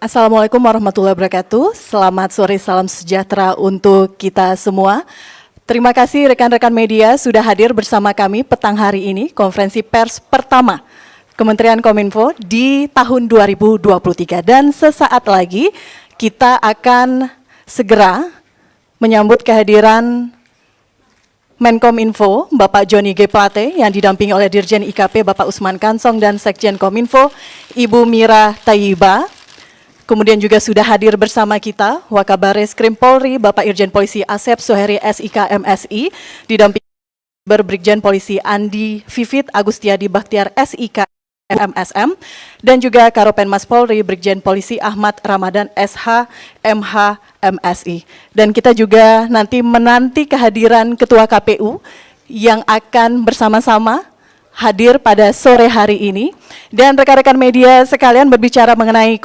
Assalamualaikum warahmatullahi wabarakatuh. Selamat sore, salam sejahtera untuk kita semua. Terima kasih rekan-rekan media sudah hadir bersama kami petang hari ini, konferensi pers pertama Kementerian Kominfo di tahun 2023. Dan sesaat lagi kita akan segera menyambut kehadiran Menkominfo, Bapak Johnny G. Plate, yang didampingi oleh Dirjen IKP, Bapak Usman Kansong, dan Sekjen Kominfo, Ibu Mira Tayyiba. Kemudian juga sudah hadir bersama kita Wakabares Krim Polri, Bapak Irjen Polisi Asep Suheri SIK MSI, didampingi Brigjen Polisi Andi Vivit Agustiadi Bakhtiar SIK MSM, dan juga Karopenmas Polri Brigjen Polisi Ahmad Ramadan SH MH MSI. Dan kita juga menanti kehadiran Ketua KPU yang akan bersama-sama hadir pada sore hari ini. Dan rekan-rekan media sekalian, berbicara mengenai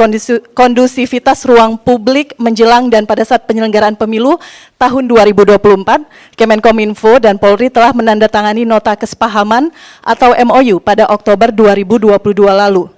kondusivitas ruang publik menjelang dan pada saat penyelenggaraan pemilu tahun 2024, Kemenkominfo dan Polri telah menandatangani nota kesepahaman atau MOU pada Oktober 2022 lalu.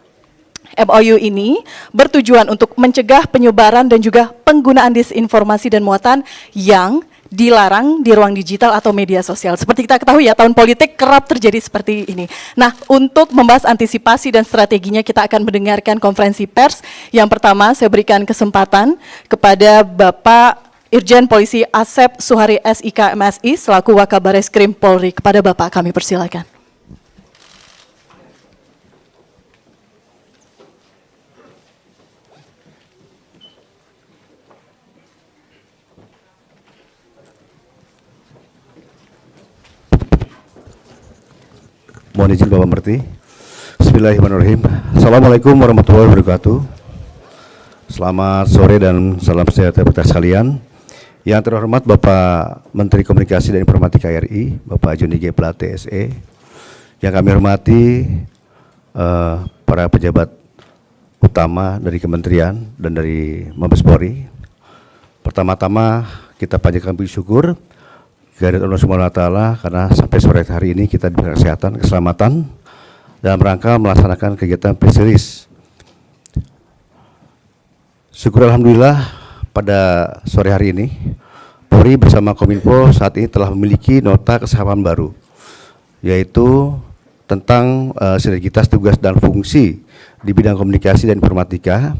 MOU ini bertujuan untuk mencegah penyebaran dan juga penggunaan disinformasi dan muatan yang dilarang di ruang digital atau media sosial. Seperti kita ketahui ya, tahun politik kerap terjadi seperti ini. Nah, untuk membahas antisipasi dan strateginya, kita akan mendengarkan konferensi pers. Yang pertama, saya berikan kesempatan kepada Bapak Irjen Polisi Asep Suhari SIK MSI selaku Wakabares Krim Polri. Kepada Bapak kami persilakan. Mohon izin Bapak Merti. Bismillahirrahmanirrahim. Assalamualaikum warahmatullahi wabarakatuh. Selamat sore dan salam sejahtera kita sekalian. Yang terhormat Bapak Menteri Komunikasi dan Informatika RI, Bapak Johnny G. Plate SE. Yang kami hormati para pejabat utama dari Kementerian dan dari Mabes Polri. Pertama-tama kita panjatkan puji syukur kehadirat Allah Subhanahu wa Ta'ala karena sampai sore hari ini kita diberikan kesehatan, keselamatan dalam rangka melaksanakan kegiatan press release. Syukur alhamdulillah pada sore hari ini Polri bersama Kominfo saat ini telah memiliki nota kesepahaman baru, yaitu tentang sinergitas tugas dan fungsi di bidang komunikasi dan informatika,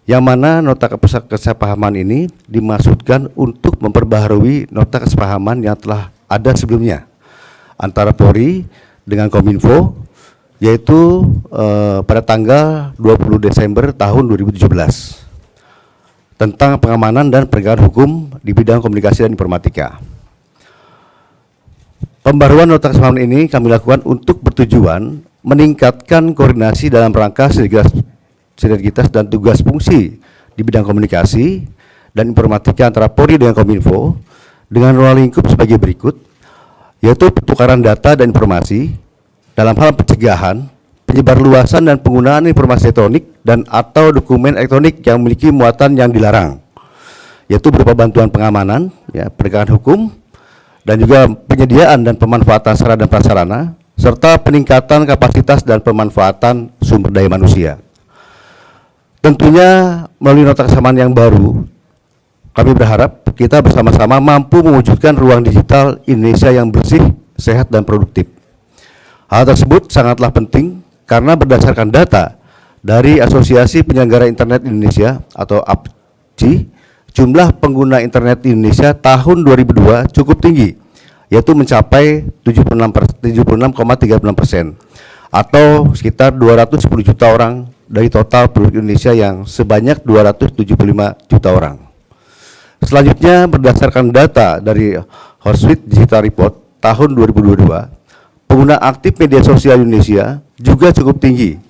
yang mana nota kesepahaman ini dimaksudkan untuk memperbaharui nota kesepahaman yang telah ada sebelumnya antara Polri dengan Kominfo, yaitu pada tanggal 20 Desember tahun 2017 tentang pengamanan dan penegakan hukum di bidang komunikasi dan informatika. Pembaruan nota kesepahaman ini kami lakukan untuk bertujuan meningkatkan koordinasi dalam rangka sinergitas dan tugas fungsi di bidang komunikasi dan informatika antara Polri dengan Kominfo dengan ruang lingkup sebagai berikut, yaitu pertukaran data dan informasi dalam hal pencegahan, penyebarluasan dan penggunaan informasi elektronik dan atau dokumen elektronik yang memiliki muatan yang dilarang, yaitu berupa bantuan pengamanan, penegakan hukum, dan juga penyediaan dan pemanfaatan sarana dan prasarana, serta peningkatan kapasitas dan pemanfaatan sumber daya manusia. Tentunya melalui nota kesepahaman yang baru, kami berharap kita bersama-sama mampu mewujudkan ruang digital Indonesia yang bersih, sehat, dan produktif. Hal tersebut sangatlah penting karena berdasarkan data dari Asosiasi Penyelenggara Internet Indonesia atau APCI, jumlah pengguna internet di Indonesia tahun 2002 cukup tinggi, yaitu mencapai 76,36% atau sekitar 210 juta orang dari total penduduk Indonesia yang sebanyak 275 juta orang. Selanjutnya, berdasarkan data dari Hootsuite Digital Report tahun 2022, pengguna aktif media sosial Indonesia juga cukup tinggi,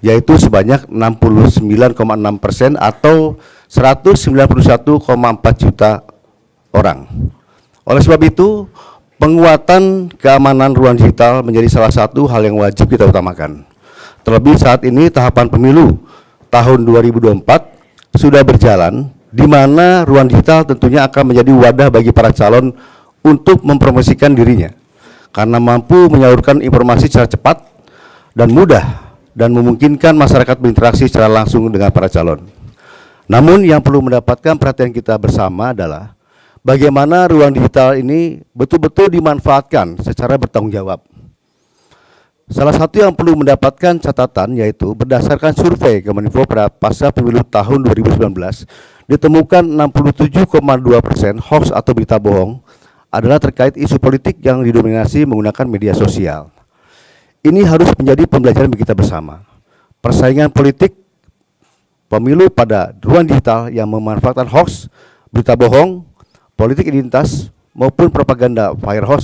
yaitu sebanyak 69,6% atau 191,4 juta orang. Oleh sebab itu, penguatan keamanan ruang digital menjadi salah satu hal yang wajib kita utamakan. Terlebih saat ini tahapan pemilu tahun 2024 sudah berjalan, di mana ruang digital tentunya akan menjadi wadah bagi para calon untuk mempromosikan dirinya, karena mampu menyalurkan informasi secara cepat dan mudah dan memungkinkan masyarakat berinteraksi secara langsung dengan para calon. Namun yang perlu mendapatkan perhatian kita bersama adalah bagaimana ruang digital ini betul-betul dimanfaatkan secara bertanggung jawab. Salah satu yang perlu mendapatkan catatan yaitu berdasarkan survei Kominfo pada pasca pemilu tahun 2019, ditemukan 67,2% hoax atau berita bohong adalah terkait isu politik yang didominasi menggunakan media sosial. Ini harus menjadi pembelajaran bagi kita bersama. Persaingan politik pemilu pada ruang digital yang memanfaatkan hoax, berita bohong, politik identitas maupun propaganda viral hoax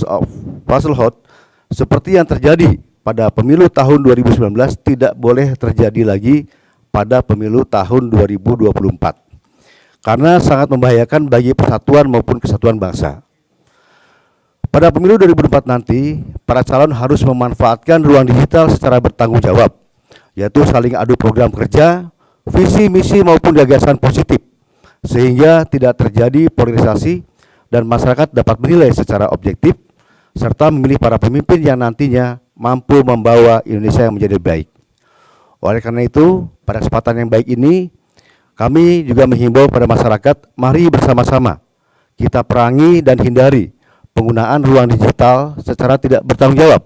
seperti yang terjadi pada pemilu tahun 2019 tidak boleh terjadi lagi pada pemilu tahun 2024 karena sangat membahayakan bagi persatuan maupun kesatuan bangsa. Pada pemilu 2024 nanti, para calon harus memanfaatkan ruang digital secara bertanggung jawab, yaitu saling adu program kerja, visi, misi maupun gagasan positif, sehingga tidak terjadi polarisasi dan masyarakat dapat menilai secara objektif, serta memilih para pemimpin yang nantinya mampu membawa Indonesia yang menjadi baik. Oleh karena itu, pada kesempatan yang baik ini, kami juga menghimbau pada masyarakat, mari bersama-sama kita perangi dan hindari penggunaan ruang digital secara tidak bertanggung jawab,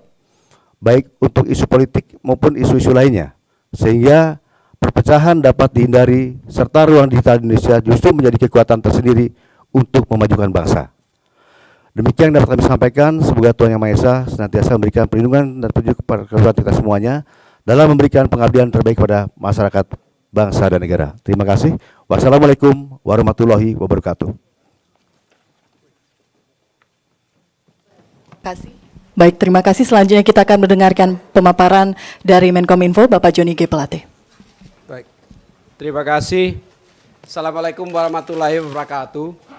baik untuk isu politik maupun isu-isu lainnya, sehingga perpecahan dapat dihindari, serta ruang digital Indonesia justru menjadi kekuatan tersendiri untuk memajukan bangsa. Demikian yang dapat kami sampaikan, semoga Tuhan Yang Maha Esa senantiasa memberikan perlindungan dan petunjuk kepada kita semuanya dalam memberikan pengabdian terbaik kepada masyarakat, bangsa, dan negara. Terima kasih. Wassalamualaikum warahmatullahi wabarakatuh. Baik, terima kasih. Selanjutnya kita akan mendengarkan pemaparan dari Menkominfo, Bapak Joni G. Pelate. Baik, terima kasih. Assalamualaikum warahmatullahi wabarakatuh.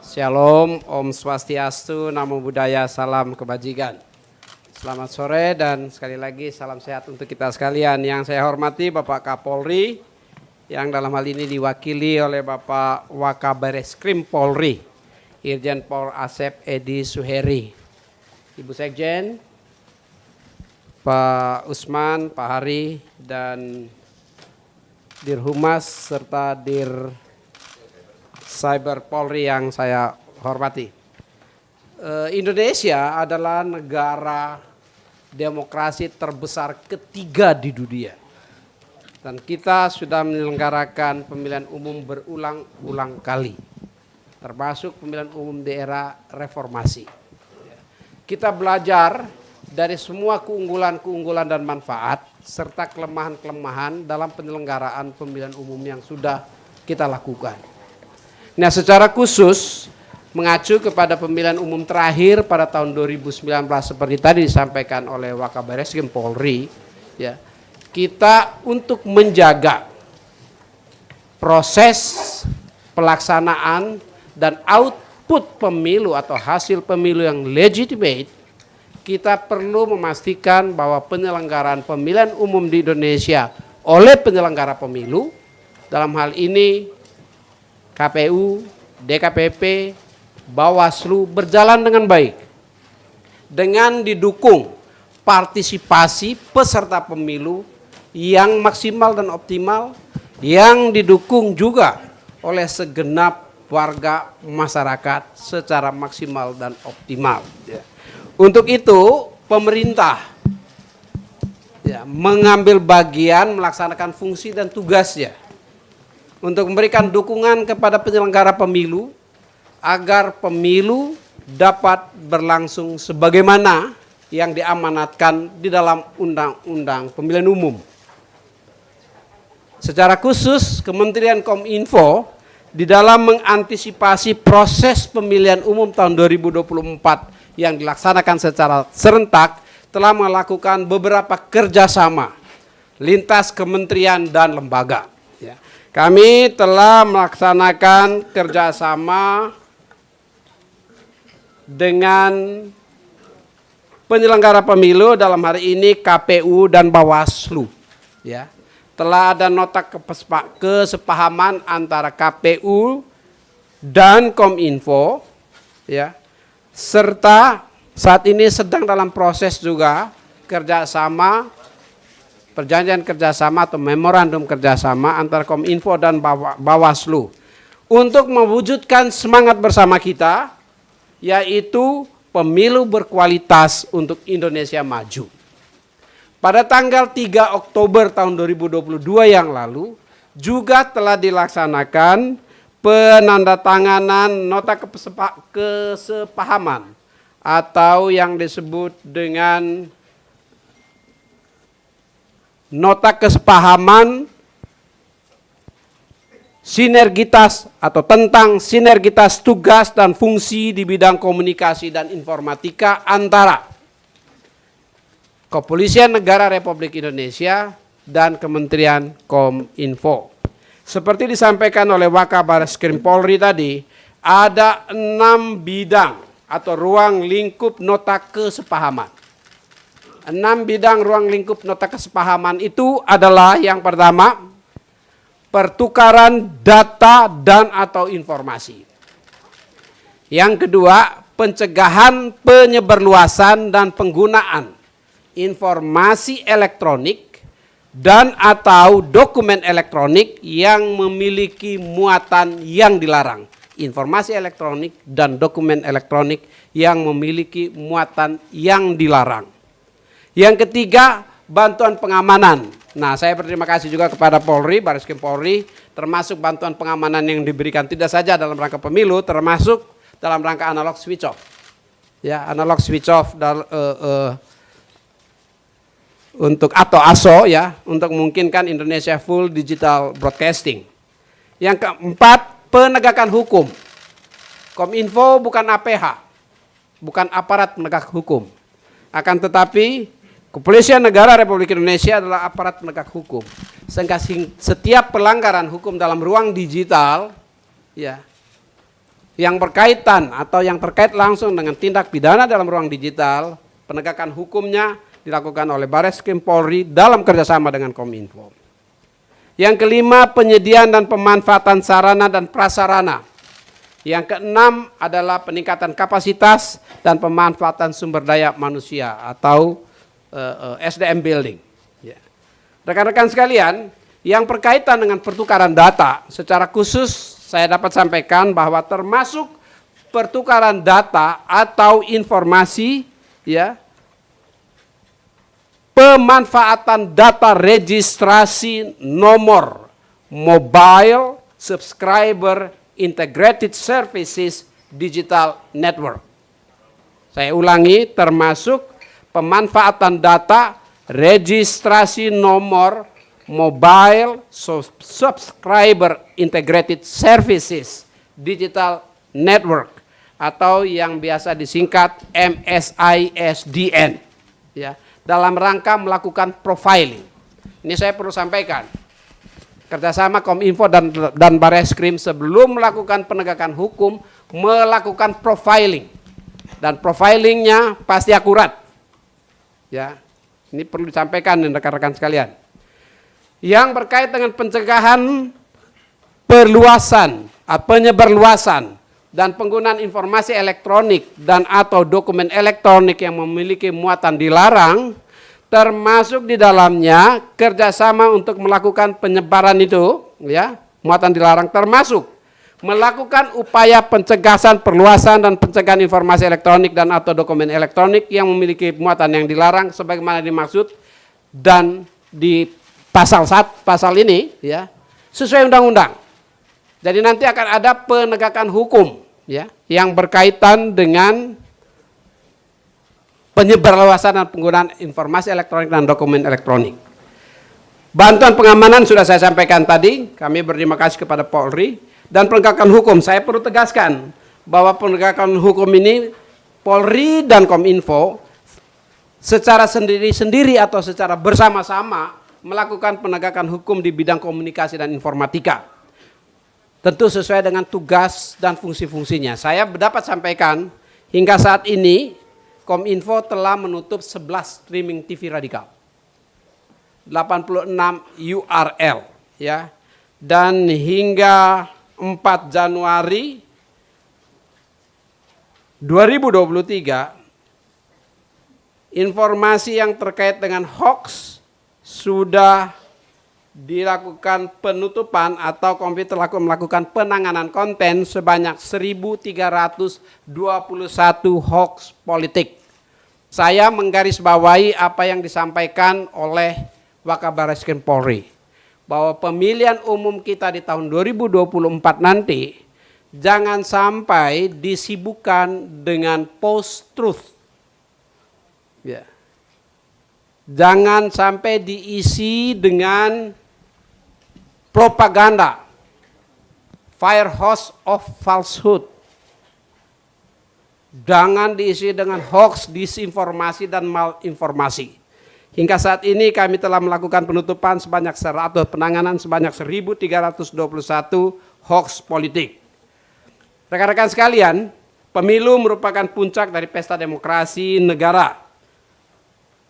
Shalom, Om Swastiastu, Namo Buddhaya, salam kebajikan. Selamat sore dan sekali lagi salam sehat untuk kita sekalian. Yang saya hormati Bapak Kapolri, yang dalam hal ini diwakili oleh Bapak Wakabareskrim Polri, Irjen Pol Asep Edi Suheri, Ibu Sekjen, Pak Usman, Pak Hari, dan Dirhumas serta Dir Cyber Polri yang saya hormati. Indonesia adalah negara demokrasi terbesar ketiga di dunia. Dan kita sudah menyelenggarakan pemilihan umum berulang-ulang kali, termasuk pemilihan umum di era reformasi. Kita belajar dari semua keunggulan-keunggulan dan manfaat, serta kelemahan-kelemahan dalam penyelenggaraan pemilihan umum yang sudah kita lakukan. Nah, secara khusus mengacu kepada pemilihan umum terakhir pada tahun 2019 seperti tadi disampaikan oleh Wakabareskrim Polri, ya, kita untuk menjaga proses pelaksanaan dan output pemilu atau hasil pemilu yang legitimate, kita perlu memastikan bahwa penyelenggaraan pemilihan umum di Indonesia oleh penyelenggara pemilu, dalam hal ini KPU, DKPP, Bawaslu berjalan dengan baik dengan didukung partisipasi peserta pemilu yang maksimal dan optimal, yang didukung juga oleh segenap warga masyarakat secara maksimal dan optimal. Untuk itu pemerintah mengambil bagian melaksanakan fungsi dan tugasnya untuk memberikan dukungan kepada penyelenggara pemilu agar pemilu dapat berlangsung sebagaimana yang diamanatkan di dalam Undang-Undang Pemilihan Umum. Secara khusus Kementerian Kominfo di dalam mengantisipasi proses pemilihan umum tahun 2024 yang dilaksanakan secara serentak telah melakukan beberapa kerjasama lintas kementerian dan lembaga. Kami telah melaksanakan kerjasama dengan penyelenggara pemilu, dalam hari ini KPU dan Bawaslu. Ya, telah ada nota kesepahaman antara KPU dan Kominfo, ya, serta saat ini sedang dalam proses juga kerjasama perjanjian kerjasama atau memorandum kerjasama antara Kominfo dan Bawaslu untuk mewujudkan semangat bersama kita, yaitu pemilu berkualitas untuk Indonesia maju. Pada tanggal 3 Oktober tahun 2022 yang lalu, juga telah dilaksanakan penandatanganan nota kesepahaman atau yang disebut dengan nota kesepahaman sinergitas atau tentang sinergitas tugas dan fungsi di bidang komunikasi dan informatika antara Kepolisian Negara Republik Indonesia dan Kementerian Kominfo. Seperti disampaikan oleh Wakabaris Polri tadi, ada 6 bidang atau ruang lingkup nota kesepahaman. 6 bidang ruang lingkup nota kesepahaman itu adalah yang pertama, pertukaran data dan atau informasi. Yang kedua, pencegahan penyebarluasan dan penggunaan informasi elektronik dan atau dokumen elektronik yang memiliki muatan yang dilarang. Informasi elektronik dan dokumen elektronik yang memiliki muatan yang dilarang. Yang ketiga, bantuan pengamanan. Nah, saya berterima kasih juga kepada Polri, Baris Krim Polri, termasuk bantuan pengamanan yang diberikan tidak saja dalam rangka pemilu, termasuk dalam rangka analog switch off. Ya, analog switch off untuk atau ASO ya, untuk memungkinkan Indonesia full digital broadcasting. Yang keempat, penegakan hukum. Kominfo bukan APH, bukan aparat penegak hukum. Akan tetapi Kepolisian Negara Republik Indonesia adalah aparat penegak hukum. Sehingga setiap pelanggaran hukum dalam ruang digital ya, yang berkaitan atau yang terkait langsung dengan tindak pidana dalam ruang digital, penegakan hukumnya dilakukan oleh Baris Krim Polri dalam kerjasama dengan Kominfo. Yang kelima, penyediaan dan pemanfaatan sarana dan prasarana. Yang keenam adalah peningkatan kapasitas dan pemanfaatan sumber daya manusia atau SDM building. Ya. Rekan-rekan sekalian, yang berkaitan dengan pertukaran data, secara khusus saya dapat sampaikan bahwa termasuk pertukaran data atau informasi, ya, pemanfaatan data registrasi nomor mobile subscriber integrated services digital network. Saya ulangi, termasuk pemanfaatan data registrasi nomor mobile subscriber integrated services digital network atau yang biasa disingkat MSISDN, ya, dalam rangka melakukan profiling. Ini saya perlu sampaikan, kerjasama Kominfo dan Bareskrim sebelum melakukan penegakan hukum melakukan profiling, dan profilingnya pasti akurat. Ya, ini perlu disampaikan rekan-rekan sekalian. Yang berkait dengan pencegahan penyebarluasan dan penggunaan informasi elektronik dan atau dokumen elektronik yang memiliki muatan dilarang, termasuk di dalamnya kerjasama untuk melakukan penyebaran itu, ya, muatan dilarang, termasuk melakukan upaya pencegahan perluasan dan pencegahan informasi elektronik dan atau dokumen elektronik yang memiliki muatan yang dilarang sebagaimana dimaksud dan di pasal ini, ya, sesuai undang-undang. Jadi nanti akan ada penegakan hukum, ya, yang berkaitan dengan penyebarluasan dan penggunaan informasi elektronik dan dokumen elektronik. Bantuan pengamanan sudah saya sampaikan tadi, kami berterima kasih kepada Polri. Dan penegakan hukum, saya perlu tegaskan bahwa penegakan hukum ini Polri dan Kominfo secara sendiri-sendiri atau secara bersama-sama melakukan penegakan hukum di bidang komunikasi dan informatika. Tentu sesuai dengan tugas dan fungsi-fungsinya. Saya dapat sampaikan hingga saat ini Kominfo telah menutup 11 streaming TV radikal, 86 URL, ya, dan hingga 4 Januari 2023 informasi yang terkait dengan hoax sudah dilakukan penutupan atau komputer melakukan penanganan konten sebanyak 1.321 hoax politik. Saya menggarisbawahi apa yang disampaikan oleh Wakabaris Krim Polri, bahwa pemilihan umum kita di tahun 2024 nanti jangan sampai disibukkan dengan post-truth. Ya. Jangan sampai diisi dengan propaganda, fire hose of falsehood. Jangan diisi dengan hoax, disinformasi, dan malinformasi. Hingga saat ini kami telah melakukan penutupan sebanyak 100, penanganan sebanyak 1.321 hoax politik. Rekan-rekan sekalian, pemilu merupakan puncak dari pesta demokrasi negara.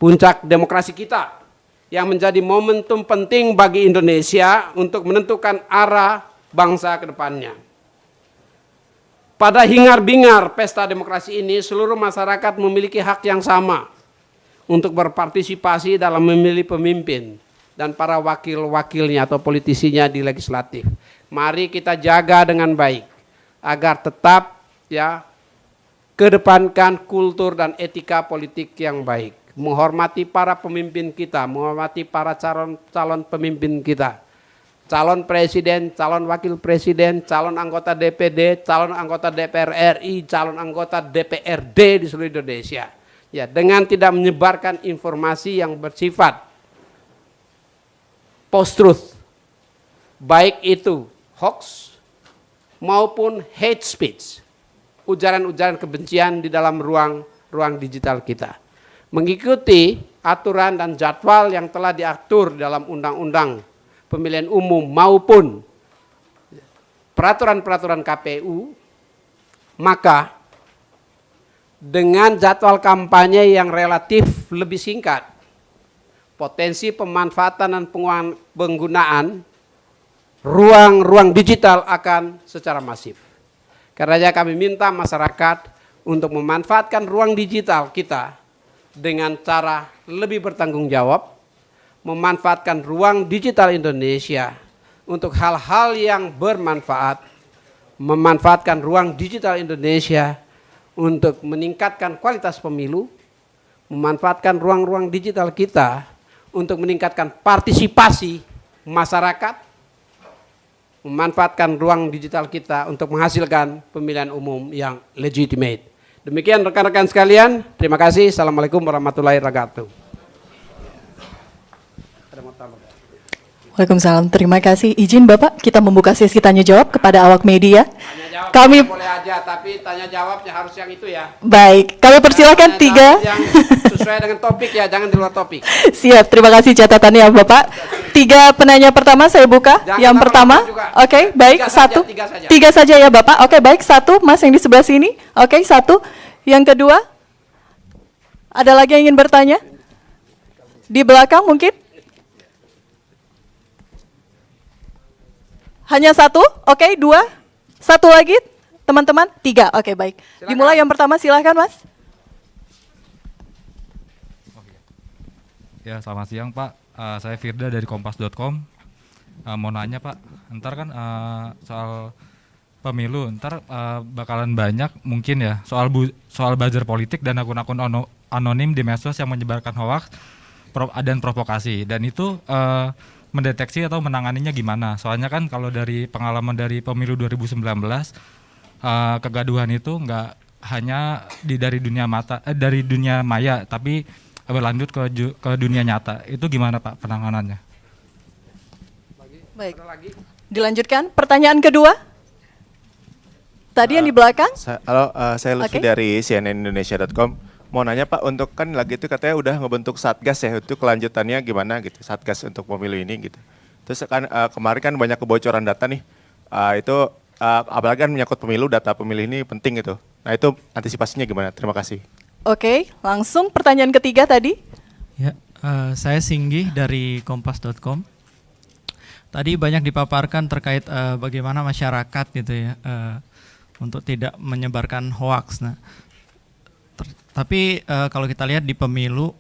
Puncak demokrasi kita yang menjadi momentum penting bagi Indonesia untuk menentukan arah bangsa ke depannya. Pada hingar-bingar pesta demokrasi ini, seluruh masyarakat memiliki hak yang sama untuk berpartisipasi dalam memilih pemimpin dan para wakil-wakilnya atau politisinya di legislatif. Mari kita jaga dengan baik agar tetap kedepankan kultur dan etika politik yang baik, menghormati para pemimpin kita, menghormati para calon pemimpin kita, calon presiden, calon wakil presiden, calon anggota DPD, calon anggota DPR RI, calon anggota DPRD di seluruh Indonesia. Ya, dengan tidak menyebarkan informasi yang bersifat post-truth, baik itu hoax maupun hate speech, ujaran-ujaran kebencian di dalam ruang digital kita. Mengikuti aturan dan jadwal yang telah diatur dalam Undang-Undang Pemilihan Umum maupun peraturan-peraturan KPU, maka dengan jadwal kampanye yang relatif lebih singkat, potensi pemanfaatan dan penggunaan ruang digital akan secara masif. Karena kami minta masyarakat untuk memanfaatkan ruang digital kita dengan cara lebih bertanggung jawab, memanfaatkan ruang digital Indonesia untuk hal-hal yang bermanfaat, memanfaatkan ruang digital Indonesia untuk meningkatkan kualitas pemilu, memanfaatkan ruang-ruang digital kita untuk meningkatkan partisipasi masyarakat, memanfaatkan ruang digital kita untuk menghasilkan pemilihan umum yang legitimate. Demikian rekan-rekan sekalian, terima kasih. Assalamualaikum warahmatullahi wabarakatuh. Waalaikumsalam, terima kasih. Izin Bapak, kita membuka sesi tanya jawab kepada awak media. Tanya jawab Kami boleh aja, tapi tanya jawabnya harus yang itu ya. baik, kami persilakan Tanya tiga. jawab yang sesuai dengan topik ya, jangan di luar topik. Siap, terima kasih catatannya Bapak. Tiga penanya pertama saya buka. Jangan Yang lama-lama pertama, juga. oke, baik, Tiga saja, satu. tiga saja. Tiga saja ya Bapak. Oke, baik, satu. Mas yang di sebelah sini. Oke, satu. Yang kedua, ada lagi yang ingin bertanya? Di belakang mungkin? Hanya satu? Oke, dua. Satu lagi, teman-teman? Tiga. Oke, baik. Silakan. Dimulai yang pertama, silakan Mas. Ya, selamat siang Pak. Saya Firda dari kompas.com. Mau nanya Pak, ntar kan soal pemilu, ntar bakalan banyak mungkin ya soal buzzer politik dan akun-akun anonim di medsos yang menyebarkan hoaks dan provokasi. Dan itu mendeteksi atau menanganinya gimana? Soalnya kan kalau dari pengalaman dari pemilu 2019, kegaduhan itu nggak hanya dari dunia maya, tapi berlanjut ke dunia nyata. Itu gimana Pak penanganannya? Baik. Dilanjutkan. Pertanyaan kedua. Tadi yang di belakang. Halo, saya Lutfi Oke. dari cnnindonesia.com. Mau nanya Pak, untuk kan lagi itu katanya udah ngebentuk satgas ya, itu kelanjutannya gimana gitu, satgas untuk pemilu ini gitu. Terus kan kemarin kan banyak kebocoran data nih, itu apalagi kan menyangkut pemilu, data pemilih ini penting gitu. Nah itu antisipasinya gimana? Terima kasih. Oke, langsung pertanyaan ketiga tadi. Ya, saya Singgi dari kompas.com. Tadi banyak dipaparkan terkait bagaimana masyarakat gitu ya, untuk tidak menyebarkan hoaks. Nah, tapi kalau kita lihat di pemilu,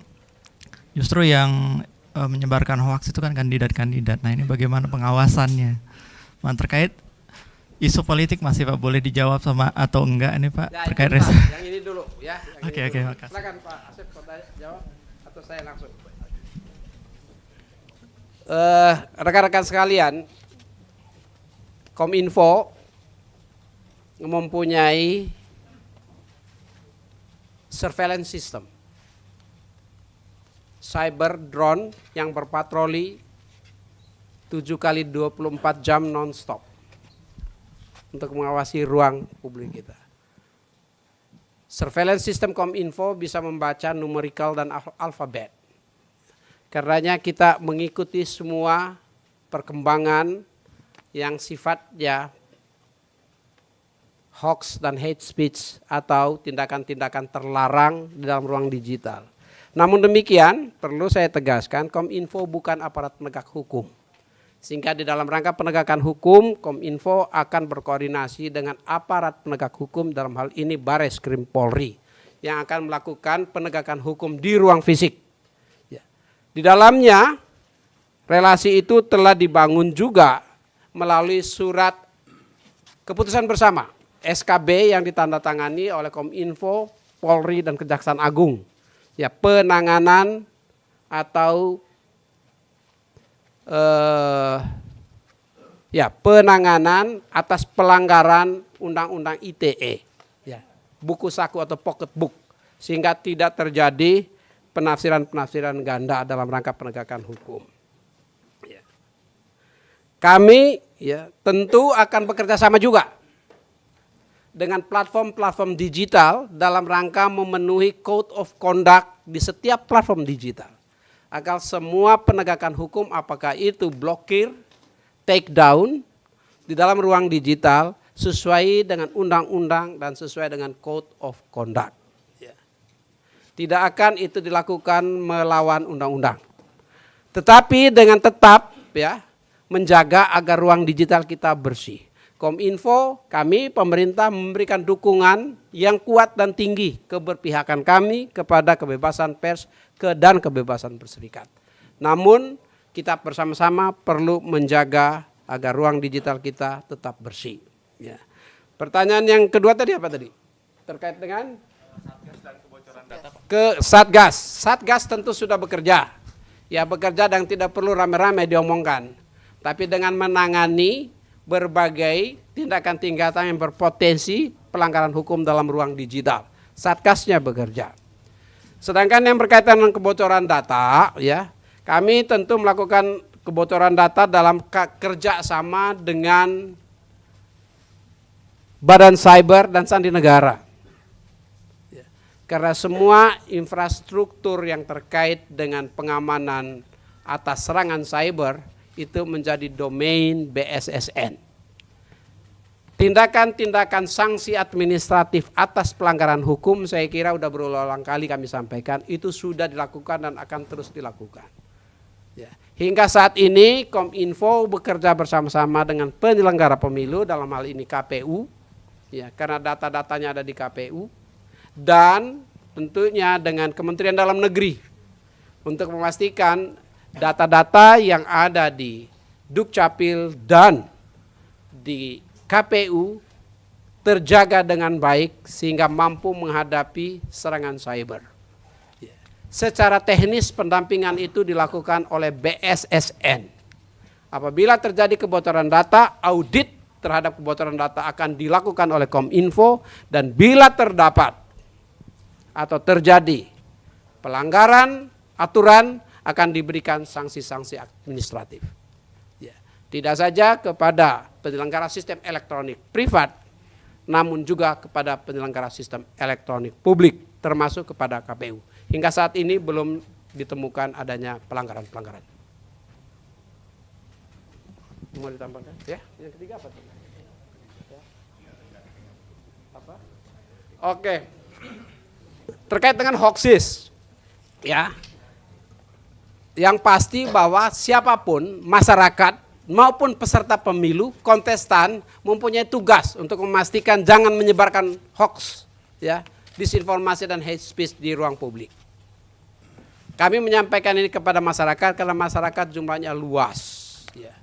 justru yang menyebarkan hoax itu kan kandidat-kandidat. Nah ini bagaimana pengawasannya? Nah, terkait isu politik masih Pak, boleh dijawab sama atau enggak ini Pak? Ya, Terkait itu, Pak, yang ini dulu ya. Oke, makasih. Silakan Pak Asep jawab atau saya langsung. Rekan-rekan sekalian, Kominfo mempunyai surveillance system, cyber drone yang berpatroli 7x24 jam non-stop untuk mengawasi ruang publik kita. Surveillance system Kominfo bisa membaca numerical dan alfabet. Karenanya kita mengikuti semua perkembangan yang sifatnya hoax dan hate speech atau tindakan-tindakan terlarang di dalam ruang digital. Namun demikian, perlu saya tegaskan, Kominfo bukan aparat penegak hukum. Sehingga di dalam rangka penegakan hukum, Kominfo akan berkoordinasi dengan aparat penegak hukum, dalam hal ini Bareskrim Polri, yang akan melakukan penegakan hukum di ruang fisik. Di dalamnya, relasi itu telah dibangun juga melalui surat keputusan bersama SKB yang ditandatangani oleh Kominfo, Polri, dan Kejaksaan Agung. Ya, penanganan atau penanganan atas pelanggaran Undang-Undang ITE, ya, buku saku atau pocket book, sehingga tidak terjadi penafsiran-penafsiran ganda dalam rangka penegakan hukum. Ya. Kami tentu akan bekerja sama juga dengan platform-platform digital dalam rangka memenuhi code of conduct di setiap platform digital. Agar semua penegakan hukum, apakah itu blokir, take down di dalam ruang digital sesuai dengan undang-undang dan sesuai dengan code of conduct. Tidak akan itu dilakukan melawan undang-undang. Tetapi dengan tetap menjaga agar ruang digital kita bersih. Kominfo, kami pemerintah memberikan dukungan yang kuat dan tinggi keberpihakan kami kepada kebebasan pers dan kebebasan berserikat. Namun kita bersama-sama perlu menjaga agar ruang digital kita tetap bersih. Ya. Pertanyaan yang kedua tadi apa tadi? Terkait dengan ke Satgas. Satgas tentu sudah bekerja. Ya, bekerja dan tidak perlu rame-rame diomongkan. Tapi dengan menangani berbagai tindakan-tindakan yang berpotensi pelanggaran hukum dalam ruang digital. Satgasnya bekerja. Sedangkan yang berkaitan dengan kebocoran data, ya, kami tentu melakukan kebocoran data dalam kerjasama dengan Badan Cyber dan Sandi Negara. Karena semua infrastruktur yang terkait dengan pengamanan atas serangan cyber itu menjadi domain BSSN. Tindakan-tindakan sanksi administratif atas pelanggaran hukum saya kira sudah berulang kali kami sampaikan, itu sudah dilakukan dan akan terus dilakukan. Ya. Hingga saat ini Kominfo bekerja bersama-sama dengan penyelenggara pemilu, dalam hal ini KPU, ya, karena data-datanya ada di KPU, dan tentunya dengan Kementerian Dalam Negeri untuk memastikan data-data yang ada di Dukcapil dan di KPU terjaga dengan baik sehingga mampu menghadapi serangan cyber. Secara teknis pendampingan itu dilakukan oleh BSSN. Apabila terjadi kebocoran data, audit terhadap kebocoran data akan dilakukan oleh Kominfo, dan bila terdapat atau terjadi pelanggaran aturan akan diberikan sanksi-sanksi administratif. Ya. Tidak saja kepada penyelenggara sistem elektronik privat, namun juga kepada penyelenggara sistem elektronik publik, termasuk kepada KPU. Hingga saat ini belum ditemukan adanya pelanggaran-pelanggaran. Mau ditambahkan? Ya, yang ketiga apa? Ya. Apa? Oke. Terkait dengan hoaxes, ya, yang pasti bahwa siapapun masyarakat maupun peserta pemilu, kontestan mempunyai tugas untuk memastikan jangan menyebarkan hoax, ya, disinformasi dan hate speech di ruang publik. Kami menyampaikan ini kepada masyarakat karena masyarakat jumlahnya luas. Ya.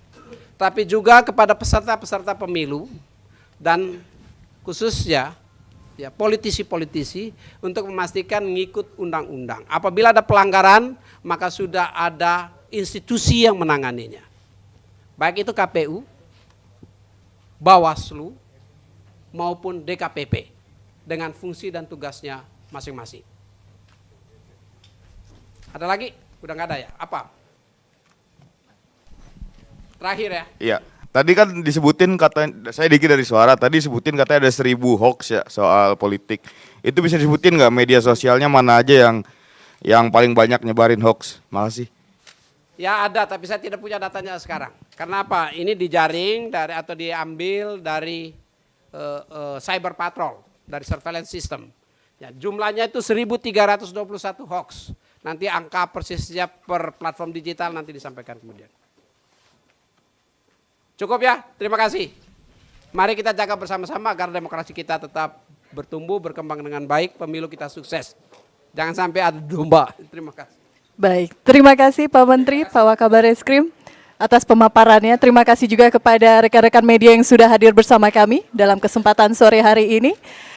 Tapi juga kepada peserta-peserta pemilu dan khususnya ya politisi-politisi untuk memastikan mengikut undang-undang. Apabila ada pelanggaran, maka sudah ada institusi yang menanganinya. Baik itu KPU, Bawaslu, maupun DKPP dengan fungsi dan tugasnya masing-masing. Ada lagi? Udah nggak ada ya? Apa? Terakhir ya. Iya. Tadi kan disebutin katanya, saya Diki dari Suara, tadi disebutin katanya ada 1000 hoax ya soal politik. Itu bisa disebutin nggak media sosialnya mana aja yang paling banyak nyebarin hoax? Makasih. Ya ada, tapi saya tidak punya datanya sekarang. Karena apa? Ini dijaring dari atau diambil dari cyber patrol, dari surveillance system. Ya, jumlahnya itu 1321 hoax. Nanti angka persisnya per platform digital nanti disampaikan kemudian. Cukup ya, terima kasih. Mari kita jaga bersama-sama agar demokrasi kita tetap bertumbuh, berkembang dengan baik, pemilu kita sukses. Jangan sampai ada domba. Terima kasih. Baik, terima kasih Pak Menteri, Pak Wakabareskrim atas pemaparannya. Terima kasih juga kepada rekan-rekan media yang sudah hadir bersama kami dalam kesempatan sore hari ini.